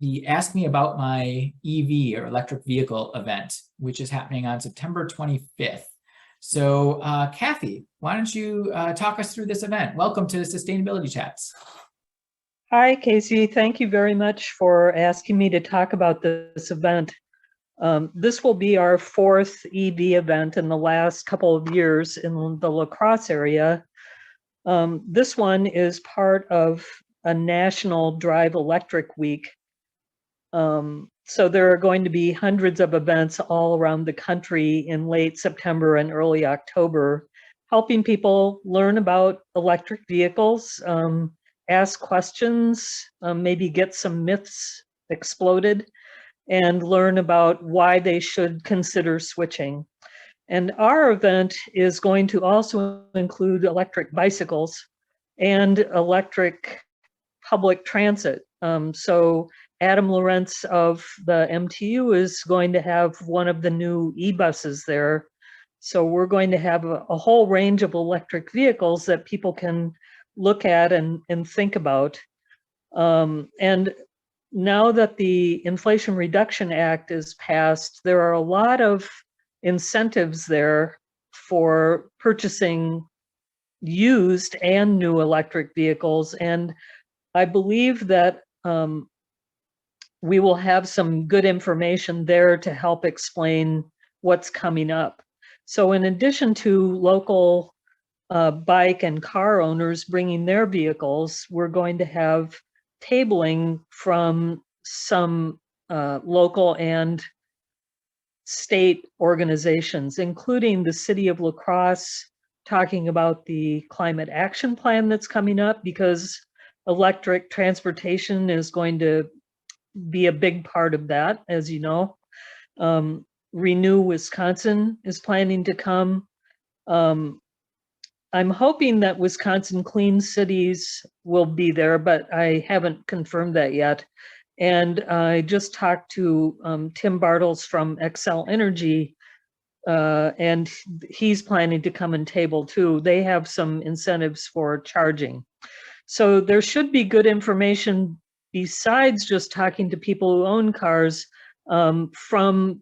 the Ask Me About My EV or electric vehicle event, which is happening on September 25th. So Kathy, why don't you talk us through this event? Welcome to Sustainability Chats. Hi, Casey. Thank you very much for asking me to talk about this event. This will be our fourth EV event in the last couple of years in the La Crosse area. This one is part of a national Drive Electric Week. So there are going to be hundreds of events all around the country in late September and early October, helping people learn about electric vehicles, ask questions, maybe get some myths exploded, and learn about why they should consider switching. And our event is going to also include electric bicycles and electric public transit. So Adam Lorentz of the MTU is going to have one of the new e-buses there. So we're going to have a whole range of electric vehicles that people can look at and think about. And now that the Inflation Reduction Act is passed, there are a lot of incentives there for purchasing used and new electric vehicles. And I believe that we will have some good information there to help explain what's coming up. So in addition to local bike and car owners bringing their vehicles, we're going to have tabling from some local and state organizations, including the City of La Crosse, talking about the climate action plan that's coming up, because electric transportation is going to be a big part of that, as you know. Renew Wisconsin is planning to come. I'm hoping that Wisconsin Clean Cities will be there, but I haven't confirmed that yet. And I just talked to Tim Bartels from Xcel Energy, and he's planning to come and table too. They have some incentives for charging. So there should be good information besides just talking to people who own cars, from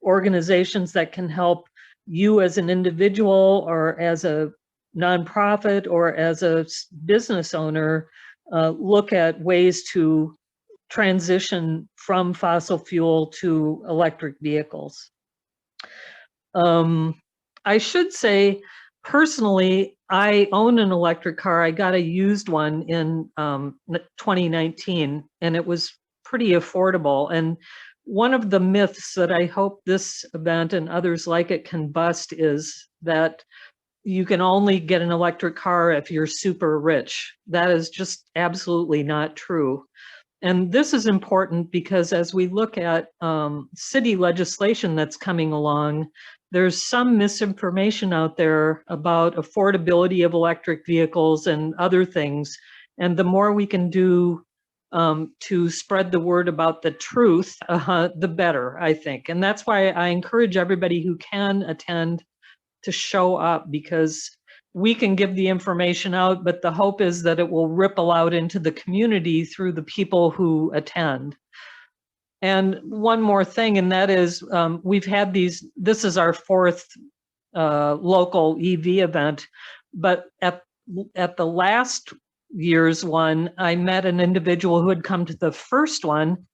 organizations that can help you as an individual or as a nonprofit or as a business owner look at ways to transition from fossil fuel to electric vehicles. I should say, personally, I own an electric car. I got a used one in 2019, and it was pretty affordable. And one of the myths that I hope this event and others like it can bust is that you can only get an electric car if you're super rich. That is just absolutely not true. And this is important because as we look at city legislation that's coming along, there's some misinformation out there about affordability of electric vehicles and other things. And the more we can do to spread the word about the truth, the better, I think. And that's why I encourage everybody who can attend to show up, because we can give the information out, but the hope is that it will ripple out into the community through the people who attend. And one more thing, and that is we've had this is our fourth local EV event, but at the last year's one, I met an individual who had come to the first one,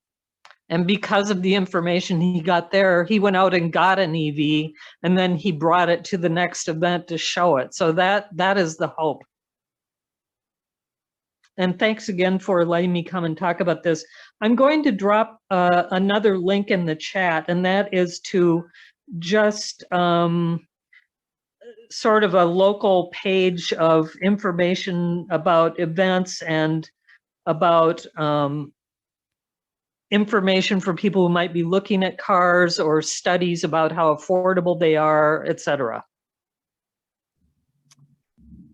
and because of the information he got there, he went out and got an EV, and then he brought it to the next event to show it. So that is the hope. And thanks again for letting me come and talk about this. I'm going to drop another link in the chat, and that is to just sort of a local page of information about events and about information for people who might be looking at cars or studies about how affordable they are, etc.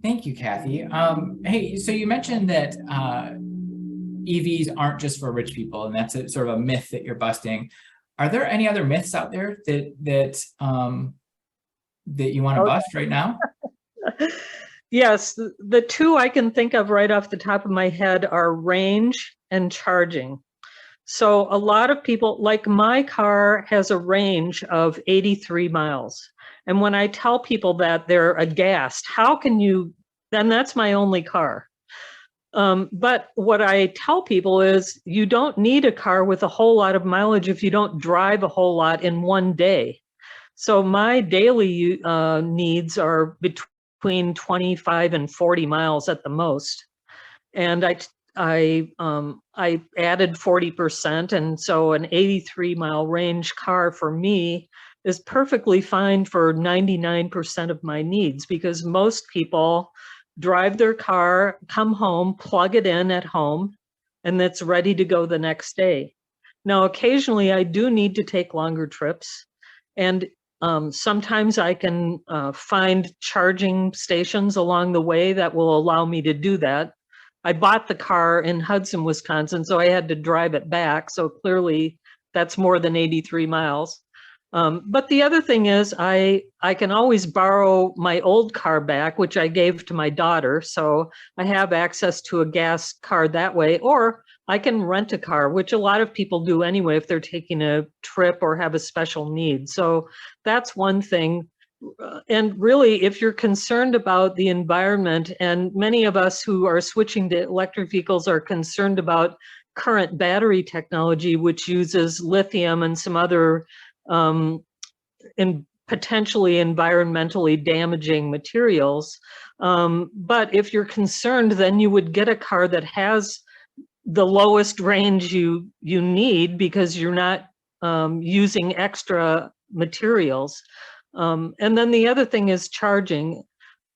Thank you, Kathy. Hey, so you mentioned that EVs aren't just for rich people, and that's sort of a myth that you're busting. Are there any other myths out there that you want to bust right now? Yes, the two I can think of right off the top of my head are range and charging. So a lot of people, like my car has a range of 83 miles. And when I tell people that, they're aghast. How can you, then that's my only car. But what I tell people is you don't need a car with a whole lot of mileage if you don't drive a whole lot in one day. So my daily needs are between 25 and 40 miles at the most. And I added 40%, and so an 83 mile range car for me is perfectly fine for 99% of my needs, because most people drive their car, come home, plug it in at home, and it's ready to go the next day. Now, occasionally I do need to take longer trips, and sometimes I can find charging stations along the way that will allow me to do that. I bought the car in Hudson, Wisconsin, so I had to drive it back. So clearly that's more than 83 miles. But the other thing is I can always borrow my old car back, which I gave to my daughter. So I have access to a gas car that way, or I can rent a car, which a lot of people do anyway if they're taking a trip or have a special need. So that's one thing. And really, if you're concerned about the environment, and many of us who are switching to electric vehicles are concerned about current battery technology, which uses lithium and some other potentially environmentally damaging materials. But if you're concerned, then you would get a car that has the lowest range you need, because you're not using extra materials. And then the other thing is charging.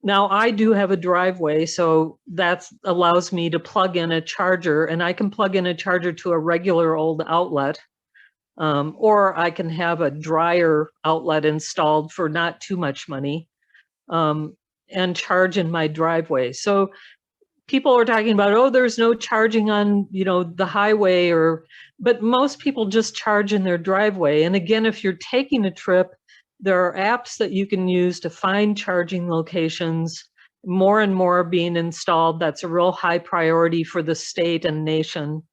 Now I do have a driveway, so that allows me to plug in a charger, and I can plug in a charger to a regular old outlet, or I can have a dryer outlet installed for not too much money, and charge in my driveway. So people are talking about, oh, there's no charging on, the highway, but most people just charge in their driveway. And again, if you're taking a trip, there are apps that you can use to find charging locations. More and more being installed. That's a real high priority for the state and nation.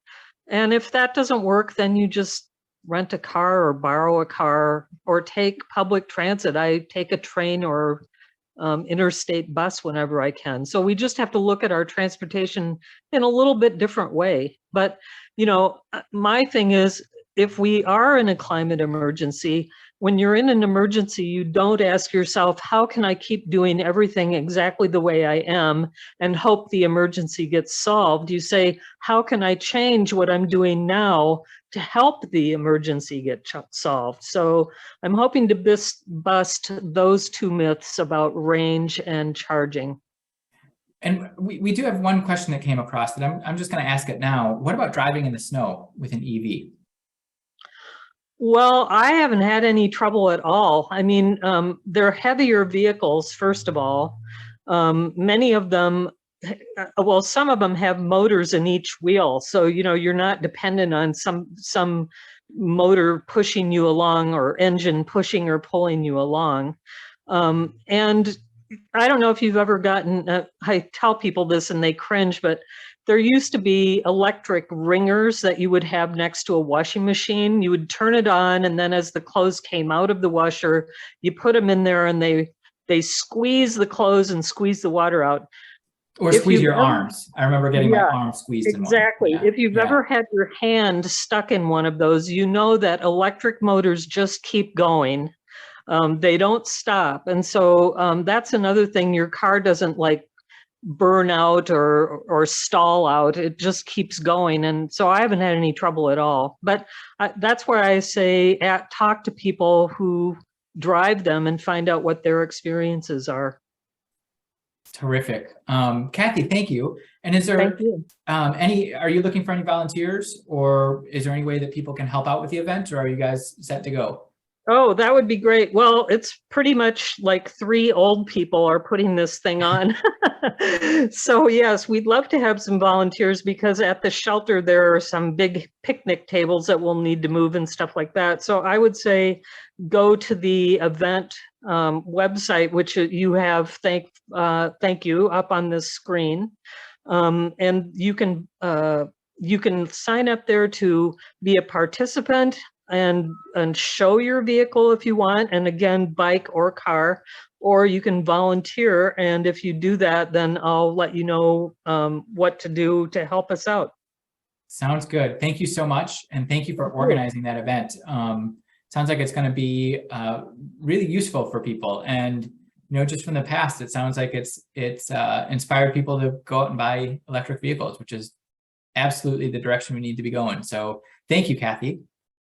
And if that doesn't work, then you just rent a car or borrow a car or take public transit. I take a train or interstate bus whenever I can. So we just have to look at our transportation in a little bit different way. But, my thing is, if we are in a climate emergency, when you're in an emergency, you don't ask yourself, how can I keep doing everything exactly the way I am and hope the emergency gets solved? You say, how can I change what I'm doing now to help the emergency get solved? So I'm hoping to bust those two myths about range and charging. And we do have one question that came across that I'm just going to ask it now. What about driving in the snow with an EV? Well, I haven't had any trouble at all. I mean, they're heavier vehicles, first of all. Many of them, well, some of them have motors in each wheel. So, you're not dependent on some motor pushing you along or engine pushing or pulling you along. And I don't know if you've ever gotten, I tell people this and they cringe, but there used to be electric wringers that you would have next to a washing machine. You would turn it on, and then as the clothes came out of the washer, you put them in there and they squeeze the clothes and squeeze the water out. Or squeeze your arms. I remember getting my arm squeezed in one. Exactly. Yeah. If you've ever had your hand stuck in one of those, you know that electric motors just keep going. They don't stop. And so that's another thing. Your car doesn't burn out or stall out. It just keeps going. And so I haven't had any trouble at all. But that's where I say talk to people who drive them and find out what their experiences are. Terrific. Kathy, thank you. And is there are you looking for any volunteers, or is there any way that people can help out with the event, or are you guys set to go? Oh, that would be great. Well, it's pretty much like 3 old people are putting this thing on. So yes, we'd love to have some volunteers, because at the shelter, there are some big picnic tables that we'll need to move and stuff like that. So I would say go to the event website, which you have, thank you, up on this screen. And you can you can sign up there to be a participant and show your vehicle if you want, and again, bike or car, or you can volunteer. And if you do that, then I'll let you know what to do to help us out. Sounds good. Thank you so much. And thank you for organizing that event. Sounds like it's going to be really useful for people. And, just from the past, it sounds like it's inspired people to go out and buy electric vehicles, which is absolutely the direction we need to be going. So thank you, Kathy.